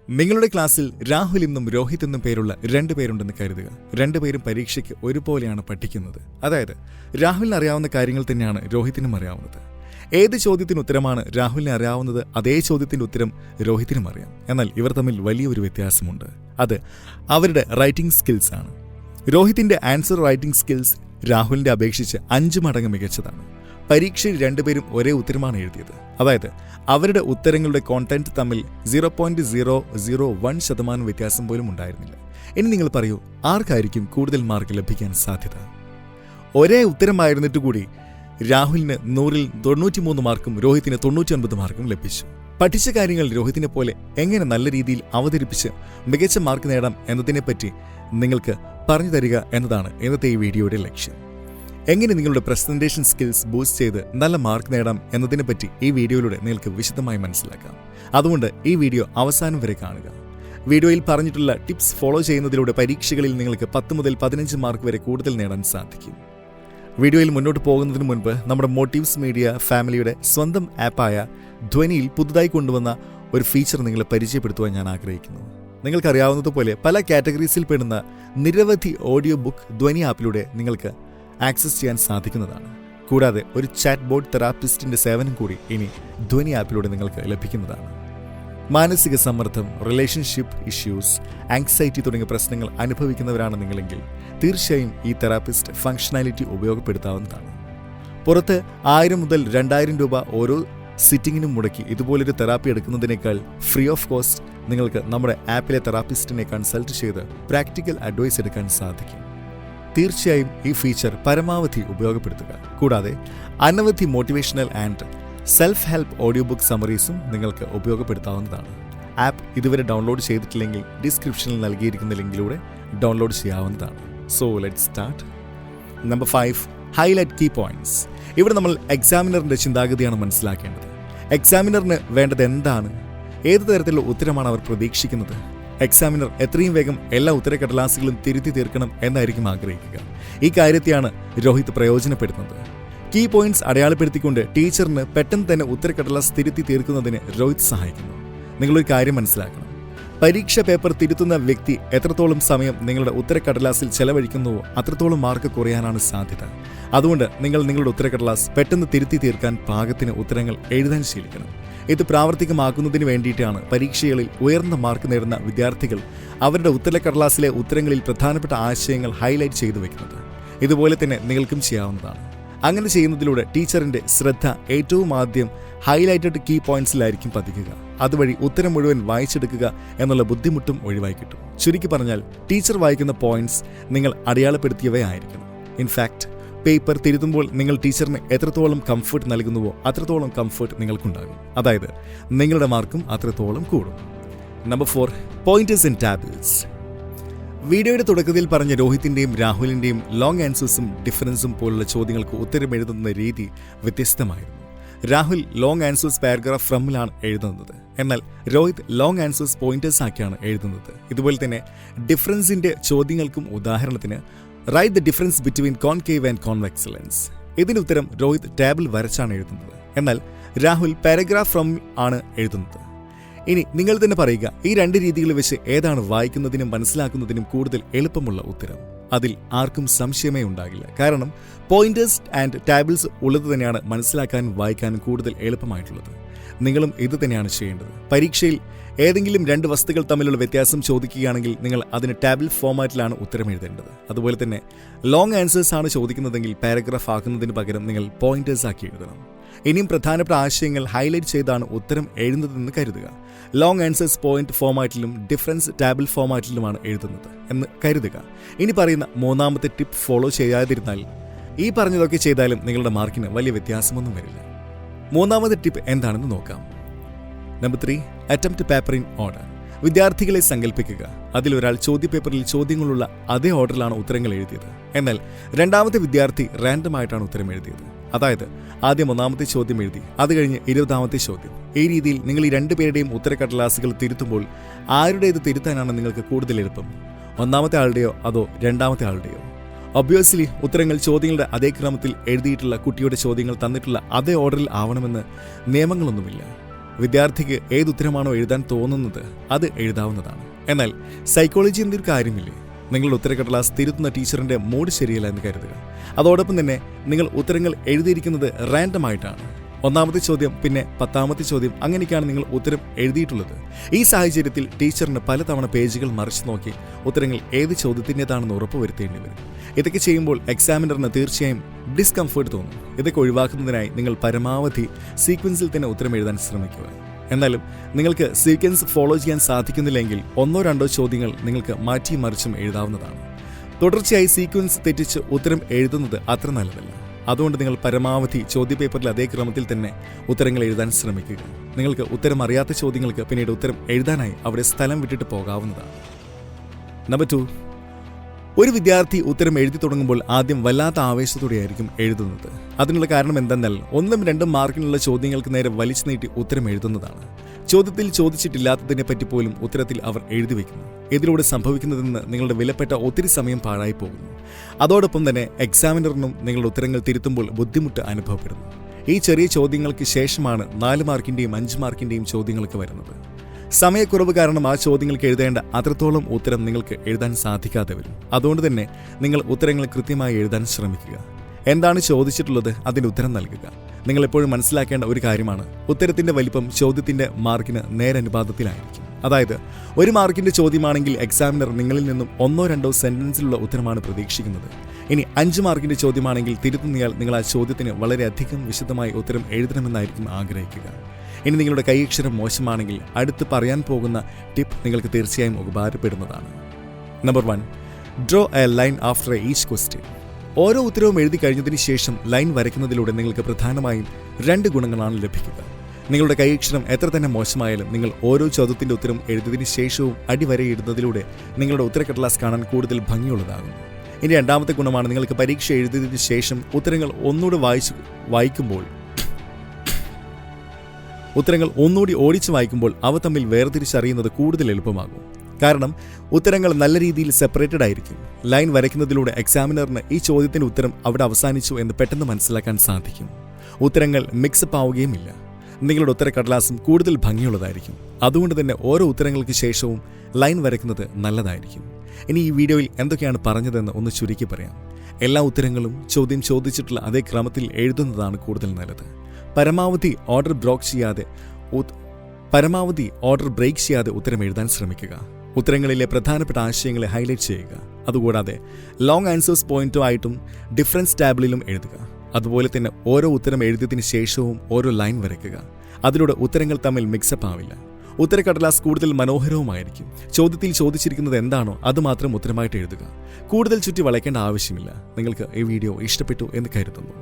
നിങ്ങളുടെ ക്ലാസ്സിൽ രാഹുൽ എന്നും രോഹിത് എന്നും പേരുള്ള രണ്ടുപേരുണ്ടെന്ന് കരുതുക. രണ്ടുപേരും പരീക്ഷയ്ക്ക് ഒരുപോലെയാണ് പഠിക്കുന്നത്. അതായത് രാഹുലിന് അറിയാവുന്ന കാര്യങ്ങൾ തന്നെയാണ് രോഹിത്തിനും അറിയാവുന്നത്. ഏത് ചോദ്യത്തിന് ഉത്തരമാണ് രാഹുലിനെ അറിയാവുന്നത്, അതേ ചോദ്യത്തിന്റെ ഉത്തരം രോഹിത്തിനും അറിയാം. എന്നാൽ ഇവർ തമ്മിൽ വലിയൊരു വ്യത്യാസമുണ്ട്. അത് അവരുടെ റൈറ്റിംഗ് സ്കിൽസ് ആണ്. രോഹിത്തിന്റെ ആൻസർ റൈറ്റിംഗ് സ്കിൽസ് രാഹുലിന്റെ അപേക്ഷിച്ച് 5 മടങ്ങ് മികച്ചതാണ്. പരീക്ഷയിൽ രണ്ടുപേരും ഒരേ ഉത്തരമാണ് എഴുതിയത്. അതായത് അവരുടെ ഉത്തരങ്ങളുടെ കോണ്ടന്റ് തമ്മിൽ 0.001% വ്യത്യാസം പോലും ഉണ്ടായിരുന്നില്ല. ഇനി നിങ്ങൾ പറയൂ, ആർക്കായിരിക്കും കൂടുതൽ മാർക്ക് ലഭിക്കാൻ സാധ്യത? ഒരേ ഉത്തരമായിരുന്നിട്ട് കൂടി രാഹുലിന് 100-ൽ 93 മാർക്കും രോഹിത്തിന് 99 മാർക്കും ലഭിച്ചു. പഠിച്ച കാര്യങ്ങൾ രോഹിത്തിനെ പോലെ എങ്ങനെ നല്ല രീതിയിൽ അവതരിപ്പിച്ച് മികച്ച മാർക്ക് നേടാം എന്നതിനെപ്പറ്റി നിങ്ങൾക്ക് പറഞ്ഞു തരിക എന്നതാണ് ഇന്നത്തെ ഈ വീഡിയോയുടെ ലക്ഷ്യം. എങ്ങനെ നിങ്ങളുടെ പ്രസന്റേഷൻ സ്കിൽസ് ബൂസ്റ്റ് ചെയ്ത് നല്ല മാർക്ക് നേടാം എന്നതിനെപ്പറ്റി ഈ വീഡിയോയിലൂടെ നിങ്ങൾക്ക് വിശദമായി മനസ്സിലാക്കാം. അതുകൊണ്ട് ഈ വീഡിയോ അവസാനം വരെ കാണുക. വീഡിയോയിൽ പറഞ്ഞിട്ടുള്ള ടിപ്സ് ഫോളോ ചെയ്യുന്നതിലൂടെ പരീക്ഷകളിൽ നിങ്ങൾക്ക് 10 മുതൽ 15 മാർക്ക് വരെ കൂടുതൽ നേടാൻ സാധിക്കും. വീഡിയോയിൽ മുന്നോട്ട് പോകുന്നതിന് മുൻപ് നമ്മുടെ മോട്ടീവ്സ് മീഡിയ ഫാമിലിയുടെ സ്വന്തം ആപ്പായ ധ്വനിയിൽ പുതുതായി കൊണ്ടുവന്ന ഒരു ഫീച്ചർ നിങ്ങളെ പരിചയപ്പെടുത്തുവാൻ ഞാൻ ആഗ്രഹിക്കുന്നു. നിങ്ങൾക്കറിയാവുന്നതുപോലെ പല കാറ്റഗറീസിൽ പെടുന്ന നിരവധി ഓഡിയോ ബുക്ക് ധ്വനി ആപ്പിലൂടെ നിങ്ങൾക്ക് ആക്സസ് ചെയ്യാൻ സാധിക്കുന്നതാണ്. കൂടാതെ ഒരു ചാറ്റ് ബോട്ട് തെറാപ്പിസ്റ്റിന്റെ സേവനം കൂടി ഇനി ധ്വനി ആപ്പിലൂടെ നിങ്ങൾക്ക് ലഭിക്കുന്നതാണ്. മാനസിക സമ്മർദ്ദം, റിലേഷൻഷിപ്പ് ഇഷ്യൂസ്, ആങ്സൈറ്റി തുടങ്ങിയ പ്രശ്നങ്ങൾ അനുഭവിക്കുന്നവരാണ് നിങ്ങളെങ്കിൽ തീർച്ചയായും ഈ തെറാപ്പിസ്റ്റ് ഫംഗ്ഷനാലിറ്റി ഉപയോഗപ്പെടുത്താവുന്നതാണ്. പുറത്ത് 1000 മുതൽ 2000 രൂപ ഓരോ സിറ്റിങ്ങിനും മുടക്കി ഇതുപോലൊരു തെറാപ്പി എടുക്കുന്നതിനേക്കാൾ ഫ്രീ ഓഫ് കോസ്റ്റ് നിങ്ങൾക്ക് നമ്മുടെ ആപ്പിലെ തെറാപ്പിസ്റ്റിനെ കൺസൾട്ട് ചെയ്ത് പ്രാക്ടിക്കൽ അഡ്വൈസ് എടുക്കാൻ സാധിക്കും. തീർച്ചയായും ഈ ഫീച്ചർ പരമാവധി ഉപയോഗപ്പെടുത്തുക. കൂടാതെ അനവധി motivational and self help audio book സമറീസും നിങ്ങൾക്ക് ഉപയോഗപ്പെടുത്താവുന്നതാണ്. ആപ്പ് ഇതുവരെ ഡൗൺലോഡ് ചെയ്തിട്ടില്ലെങ്കിൽ ഡിസ്ക്രിപ്ഷനിൽ നൽകിയിരിക്കുന്ന ലിങ്കിലൂടെ ഡൗൺലോഡ് ചെയ്യാവുന്നതാണ്. So let's start. Number 5, highlight key points. ഇവിടെ നമ്മൾ എക്സാമിനറിന്റെ ചിന്താഗതിയാണ് മനസ്സിലാക്കേണ്ടത്. എക്സാമിനറിന് വേണ്ടത് എന്താണ്? ഏത് തരത്തിലുള്ള ഉത്തരമാണ് അവർ പ്രതീക്ഷിക്കുന്നത്? എക്സാമിനർ എത്രയും വേഗം എല്ലാ ഉത്തരക്കടലാസുകളും തിരുത്തി തീർക്കണം എന്നായിരിക്കും ആഗ്രഹിക്കുക. ഈ കാര്യത്തെയാണ് രോഹിത് പ്രയോജനപ്പെടുത്തുന്നത്. കീ പോയിന്റ്സ് അടയാളപ്പെടുത്തിക്കൊണ്ട് ടീച്ചറിന് പെട്ടെന്ന് തന്നെ ഉത്തരക്കടലാസ് തിരുത്തി തീർക്കുന്നതിന് രോഹിത് സഹായിക്കുന്നു. നിങ്ങളൊരു കാര്യം മനസ്സിലാക്കണം. പരീക്ഷ പേപ്പർ തിരുത്തുന്ന വ്യക്തി എത്രത്തോളം സമയം നിങ്ങളുടെ ഉത്തരക്കടലാസിൽ ചെലവഴിക്കുന്നുവോ അത്രത്തോളം മാർക്ക് കുറയാനാണ് സാധ്യത. അതുകൊണ്ട് നിങ്ങൾ നിങ്ങളുടെ ഉത്തരക്കടലാസ് പെട്ടെന്ന് തിരുത്തി തീർക്കാൻ പാകത്തിന് ഉത്തരങ്ങൾ എഴുതാൻ ശീലിക്കണം. ഇത് പ്രാവർത്തികമാക്കുന്നതിന് വേണ്ടിയിട്ടാണ് പരീക്ഷകളിൽ ഉയർന്ന മാർക്ക് നേടുന്ന വിദ്യാർത്ഥികൾ അവരുടെ ഉത്തരക്കടലാസിലെ ഉത്തരങ്ങളിൽ പ്രധാനപ്പെട്ട ആശയങ്ങൾ ഹൈലൈറ്റ് ചെയ്തു വെക്കുന്നത്. ഇതുപോലെ തന്നെ നിങ്ങൾക്കും ചെയ്യാവുന്നതാണ്. അങ്ങനെ ചെയ്യുന്നതിലൂടെ ടീച്ചറിന്റെ ശ്രദ്ധ ഏറ്റവും ആദ്യം ഹൈലൈറ്റഡ് കീ പോയിന്റ്സിലായിരിക്കും പതിക്കുക. അതുവഴി ഉത്തരം മുഴുവൻ വായിച്ചെടുക്കുക എന്നുള്ള ബുദ്ധിമുട്ടും ഒഴിവായി കിട്ടും. ചുരുക്കി പറഞ്ഞാൽ ടീച്ചർ വായിക്കുന്ന പോയിന്റ്സ് നിങ്ങൾ അടയാളപ്പെടുത്തിയവയായിരിക്കണം. ഇൻഫാക്ട് പേപ്പർ തിരുത്തുമ്പോൾ നിങ്ങൾ ടീച്ചറിന് എത്രത്തോളം കംഫർട്ട് നൽകുന്നുവോ അത്രത്തോളം കംഫർട്ട് നിങ്ങൾക്കുണ്ടാകും. അതായത് നിങ്ങളുടെ മാർക്കും അത്രത്തോളം കൂടും. Number 4, pointers and tables. വീഡിയോയുടെ തുടക്കത്തിൽ പറഞ്ഞ രോഹിത്തിന്റെയും രാഹുലിന്റെയും ലോങ് ആൻസേഴ്സും ഡിഫറൻസും പോലുള്ള ചോദ്യങ്ങൾക്ക് ഉത്തരം എഴുതുന്ന രീതി വ്യത്യസ്തമായിരുന്നു. രാഹുൽ ലോങ് ആൻസേഴ്സ് പാരഗ്രാഫ് ഫ്രമിലാണ് എഴുതുന്നത്. എന്നാൽ രോഹിത് ലോങ് ആൻസേഴ്സ് പോയിന്റേഴ്സ് ആക്കിയാണ് എഴുതുന്നത്. ഇതുപോലെ തന്നെ ഡിഫറൻസിന്റെ ചോദ്യങ്ങൾക്കും ഉദാഹരണത്തിന് write the difference between concave and convex lens. ഇതിന് ഉത്തരം രോഹിത് ടേബിൾ വരച്ചാണ് എഴുതുന്നത്. എന്നാൽ രാഹുൽ പാരഗ്രാഫ് ഫ്രം ആണ് എഴുതുന്നത്. ഇനി നിങ്ങൾ തന്നെ പറയുക, ഈ 2 രീതികൾ വെച്ച് ഏതാണ് വായിക്കുന്നതിനും മനസ്സിലാക്കുന്നതിനും കൂടുതൽ എളുപ്പമുള്ള ഉത്തരം? അതിൽ ആർക്കും സംശയമേ ഉണ്ടാകില്ല. കാരണം പോയിന്റേഴ്സ് ആൻഡ് ടേബിൾസ് ഉള്ളത് തന്നെയാണ് മനസ്സിലാക്കാനും വായിക്കാനും കൂടുതൽ എളുപ്പമായിട്ടുള്ളത്. നിങ്ങളും ഇത് തന്നെയാണ് ചെയ്യേണ്ടത്. പരീക്ഷയിൽ ഏതെങ്കിലും 2 വസ്തുക്കൾ തമ്മിലുള്ള വ്യത്യാസം ചോദിക്കുകയാണെങ്കിൽ നിങ്ങൾ അതിന് ടേബിൾ ഫോമാറ്റിലാണ് ഉത്തരം എഴുതേണ്ടത്. അതുപോലെ തന്നെ ലോങ് ആൻസേഴ്സ് ആണ് ചോദിക്കുന്നതെങ്കിൽ പാരഗ്രാഫ് ആക്കുന്നതിന് പകരം നിങ്ങൾ പോയിന്റേഴ്സ് ആക്കി എഴുതണം. ഇനിയും പ്രധാനപ്പെട്ട ആശയങ്ങൾ ഹൈലൈറ്റ് ചെയ്താണ് ഉത്തരം എഴുതുന്നതെന്ന് കരുതുക. ലോങ് ആൻസേഴ്സ് പോയിന്റ് ഫോമാറ്റിലും ഡിഫറൻസ് ടേബിൾ ഫോമാറ്റിലുമാണ് എഴുതുന്നത് എന്ന് കരുതുക. ഇനി പറയുന്ന 3ാമത്തെ ടിപ്പ് ഫോളോ ചെയ്യാതിരുന്നാൽ ഈ പറഞ്ഞതൊക്കെ ചെയ്താലും നിങ്ങളുടെ മാർക്കിന് വലിയ വ്യത്യാസമൊന്നും വരില്ല. 3ാമത്തെ ടിപ്പ് എന്താണെന്ന് നോക്കാം. Number 3, attempt paper in order. വിദ്യാർത്ഥികളെ സങ്കല്പിക്കുക. അതിലൊരാൾ ചോദ്യപേപ്പറിൽ ചോദ്യങ്ങളുള്ള അതേ ഓർഡറിലാണ് ഉത്തരങ്ങൾ എഴുതിയത്. എന്നാൽ 2ാമത്തെ വിദ്യാർത്ഥി റാൻഡമായിട്ടാണ് ഉത്തരം എഴുതിയത്. അതായത് ആദ്യം 1ാമത്തെ ചോദ്യം എഴുതി, അത് കഴിഞ്ഞ് 20ാമത്തെ ചോദ്യം. ഈ രീതിയിൽ നിങ്ങൾ ഈ 2 പേരുടെയും ഉത്തരക്കടലാസുകൾ തിരുത്തുമ്പോൾ ആരുടേത് തിരുത്താനാണ് നിങ്ങൾക്ക് കൂടുതൽ എളുപ്പം? 1ാമത്തെ ആളുടെയോ അതോ 2ാമത്തെ ആളുടെയോ? ഒബ്വിയസ്ലി ഉത്തരങ്ങൾ ചോദ്യങ്ങളുടെ അതേ ക്രമത്തിൽ എഴുതിയിട്ടുള്ള കുട്ടിയുടെ ചോദ്യങ്ങൾ തന്നിട്ടുള്ള അതേ ഓർഡറിൽ ആവണമെന്ന് നിയമങ്ങളൊന്നുമില്ല. വിദ്യാർത്ഥിക്ക് ഏതുത്തരമാണോ എഴുതാൻ തോന്നുന്നത് അത് എഴുതാവുന്നതാണ്. എന്നാൽ സൈക്കോളജി എന്നൊരു കാര്യമില്ലേ? നിങ്ങളുടെ ഉത്തരക്കടലാസ് തിരുത്തുന്ന ടീച്ചറിന്റെ മൂഡ് ശരിയല്ല എന്ന് കരുതുക. അതോടൊപ്പം തന്നെ നിങ്ങൾ ഉത്തരങ്ങൾ എഴുതിയിരിക്കുന്നത് റാൻഡം ആയിട്ടാണ്. 1ാമത്തെ ചോദ്യം, പിന്നെ 10ാമത്തെ ചോദ്യം, അങ്ങനെയൊക്കെയാണ് നിങ്ങൾ ഉത്തരം എഴുതിയിട്ടുള്ളത്. ഈ സാഹചര്യത്തിൽ ടീച്ചറിന് പലതവണ പേജുകൾ മറിച്ചു നോക്കി ഉത്തരങ്ങൾ ഏത് ചോദ്യത്തിൻ്റെതാണെന്ന് ഉറപ്പുവരുത്തേണ്ടി വരും. ഇതൊക്കെ ചെയ്യുമ്പോൾ എക്സാമിനറിന് തീർച്ചയായും ഡിസ്കംഫേർട്ട് തോന്നും. ഇതൊക്കെ ഒഴിവാക്കുന്നതിനായി നിങ്ങൾ പരമാവധി സീക്വൻസിൽ തന്നെ ഉത്തരം എഴുതാൻ ശ്രമിക്കുക. എന്നാലും നിങ്ങൾക്ക് സീക്വൻസ് ഫോളോ ചെയ്യാൻ സാധിക്കുന്നില്ലെങ്കിൽ 1-2 ചോദ്യങ്ങൾ നിങ്ങൾക്ക് മാറ്റി മറിച്ചും എഴുതാവുന്നതാണ്. തുടർച്ചയായി സീക്വൻസ് തെറ്റിച്ച് ഉത്തരം എഴുതുന്നത് അത്ര നല്ലതല്ല. അതുകൊണ്ട് നിങ്ങൾ പരമാവധി ചോദ്യപേപ്പറിൽ അതേ ക്രമത്തിൽ തന്നെ ഉത്തരങ്ങൾ എഴുതാൻ ശ്രമിക്കുക. നിങ്ങൾക്ക് ഉത്തരം അറിയാത്ത ചോദ്യങ്ങൾക്ക് പിന്നീട് ഉത്തരം എഴുതാനായി അവിടെ സ്ഥലം വിട്ടിട്ട് പോകാവുന്നതാണ്. നമ്പർ 2, ഒരു വിദ്യാർത്ഥി ഉത്തരം എഴുതി തുടങ്ങുമ്പോൾ ആദ്യം വല്ലാത്ത ആവേശത്തോടെയായിരിക്കും എഴുതുന്നത്. അതിനുള്ള കാരണം എന്തെന്നാൽ 1-2 മാർക്കിനുള്ള ചോദ്യങ്ങൾക്ക് നേരെ വലിച്ചു നീട്ടി ഉത്തരം എഴുതുന്നതാണ്. ചോദ്യത്തിൽ ചോദിച്ചിട്ടില്ലാത്തതിനെ പറ്റി പോലും ഉത്തരത്തിൽ അവർ എഴുതി വയ്ക്കുന്നു. ഇതിലൂടെ സംഭവിക്കുന്നതെന്ന് നിങ്ങളുടെ വിലപ്പെട്ട ഒത്തിരി സമയം പാഴായി പോകുന്നു. അതോടൊപ്പം തന്നെ എക്സാമിനറിനും നിങ്ങളുടെ ഉത്തരങ്ങൾ തിരുത്തുമ്പോൾ ബുദ്ധിമുട്ട് അനുഭവപ്പെടുന്നു. ഈ ചെറിയ ചോദ്യങ്ങൾക്ക് ശേഷമാണ് 4 മാർക്കിന്റെയും 5 മാർക്കിന്റെയും ചോദ്യങ്ങൾക്ക് വരുന്നത്. സമയക്കുറവ് കാരണം ആ ചോദ്യങ്ങൾക്ക് എഴുതേണ്ട അത്രത്തോളം ഉത്തരം നിങ്ങൾക്ക് എഴുതാൻ സാധിക്കാതെ വരും. അതുകൊണ്ട് തന്നെ നിങ്ങൾ ഉത്തരങ്ങൾ കൃത്യമായി എഴുതാൻ ശ്രമിക്കുക. എന്താണ് ചോദിച്ചിട്ടുള്ളത് അതിന് ഉത്തരം നൽകുക. നിങ്ങൾ എപ്പോഴും മനസ്സിലാക്കേണ്ട ഒരു കാര്യമാണ്, ഉത്തരത്തിന്റെ വലിപ്പം ചോദ്യത്തിന്റെ മാർക്കിന് നേരനുപാതത്തിലായിരിക്കും. അതായത് 1 മാർക്കിന്റെ ചോദ്യമാണെങ്കിൽ എക്സാമിനർ നിങ്ങളിൽ നിന്നും 1-2 സെന്റൻസിലുള്ള ഉത്തരമാണ് പ്രതീക്ഷിക്കുന്നത്. ഇനി 5 മാർക്കിന്റെ ചോദ്യമാണെങ്കിൽ തിരുത്തുന്നയാൾ നിങ്ങൾ ആ ചോദ്യത്തിന് വളരെയധികം വിശദമായി ഉത്തരം എഴുതണമെന്നായിരിക്കും ആഗ്രഹിക്കുക. ഇനി നിങ്ങളുടെ കൈയക്ഷരം മോശമാണെങ്കിൽ അടുത്ത് പറയാൻ പോകുന്ന ടിപ്പ് നിങ്ങൾക്ക് തീർച്ചയായും ഉപകാരപ്പെടുന്നതാണ്. Number 1, draw a line after each question. ഓരോ ഉത്തരവും എഴുതി കഴിഞ്ഞതിന് ശേഷം ലൈൻ വരയ്ക്കുന്നതിലൂടെ നിങ്ങൾക്ക് പ്രധാനമായും 2 ഗുണങ്ങളാണ് ലഭിക്കുക. നിങ്ങളുടെ കൈയക്ഷരം എത്ര തന്നെ മോശമായാലും നിങ്ങൾ ഓരോ ചോദ്യത്തിന്റെ ഉത്തരം എഴുതിയതിനു ശേഷവും അടിവരയിടുന്നതിലൂടെ നിങ്ങളുടെ ഉത്തരക്കടലാസ് കാണാൻ കൂടുതൽ ഭംഗിയുള്ളതാകുന്നു. ഇനി 2ാമത്തെ ഗുണമാണ്, നിങ്ങൾക്ക് പരീക്ഷ എഴുതിയതിനു ശേഷം ഉത്തരങ്ങൾ ഒന്നുകൂടി ഓടിച്ചു വായിക്കുമ്പോൾ അവ തമ്മിൽ വേർതിരിച്ചറിയുന്നത് കൂടുതൽ എളുപ്പമാകും. കാരണം ഉത്തരങ്ങൾ നല്ല രീതിയിൽ സെപ്പറേറ്റഡ് ആയിരിക്കും. ലൈൻ വരയ്ക്കുന്നതിലൂടെ എക്സാമിനറിന് ഈ ചോദ്യത്തിന്റെ ഉത്തരം അവിടെ അവസാനിച്ചു എന്ന് പെട്ടെന്ന് മനസ്സിലാക്കാൻ സാധിക്കും. ഉത്തരങ്ങൾ മിക്സപ്പ് ആവുകയുമില്ല. നിങ്ങളുടെ ഉത്തരക്കടലാസും കൂടുതൽ ഭംഗിയുള്ളതായിരിക്കും. അതുകൊണ്ട് തന്നെ ഓരോ ഉത്തരങ്ങൾക്ക് ശേഷവും ലൈൻ വരയ്ക്കുന്നത് നല്ലതായിരിക്കും. ഇനി ഈ വീഡിയോയിൽ എന്തൊക്കെയാണ് പറഞ്ഞതെന്ന് ഒന്ന് ചുരുക്കി പറയാം. എല്ലാ ഉത്തരങ്ങളും ചോദ്യം ചോദിച്ചിട്ടുള്ള അതേ ക്രമത്തിൽ എഴുതുന്നതാണ് കൂടുതൽ നല്ലത്. പരമാവധി ഓർഡർ ബ്രേക്ക് ചെയ്യാതെ ഉത്തരം എഴുതാൻ ശ്രമിക്കുക. ഉത്തരങ്ങളിലെ പ്രധാനപ്പെട്ട ആശയങ്ങളെ ഹൈലൈറ്റ് ചെയ്യുക. അതുകൂടാതെ ലോങ് ആൻസേഴ്സ് പോയിന്റോ ആയിട്ടും ഡിഫറൻസ് ടാബിളിലും എഴുതുക. അതുപോലെ തന്നെ ഓരോ ഉത്തരം എഴുതിയതിന് ശേഷവും ഓരോ ലൈൻ വരയ്ക്കുക. അതിലൂടെ ഉത്തരങ്ങൾ തമ്മിൽ മിക്സപ്പ് ആവില്ല. ഉത്തരക്കടലാസ് കൂടുതൽ മനോഹരവുമായിരിക്കും. ചോദ്യത്തിൽ ചോദിച്ചിരിക്കുന്നത് എന്താണോ അത് മാത്രം ഉത്തരമായിട്ട് എഴുതുക. കൂടുതൽ ചുറ്റി വളയ്ക്കേണ്ട ആവശ്യമില്ല. നിങ്ങൾക്ക് ഈ വീഡിയോ ഇഷ്ടപ്പെട്ടു എന്ന് കരുതുന്നു.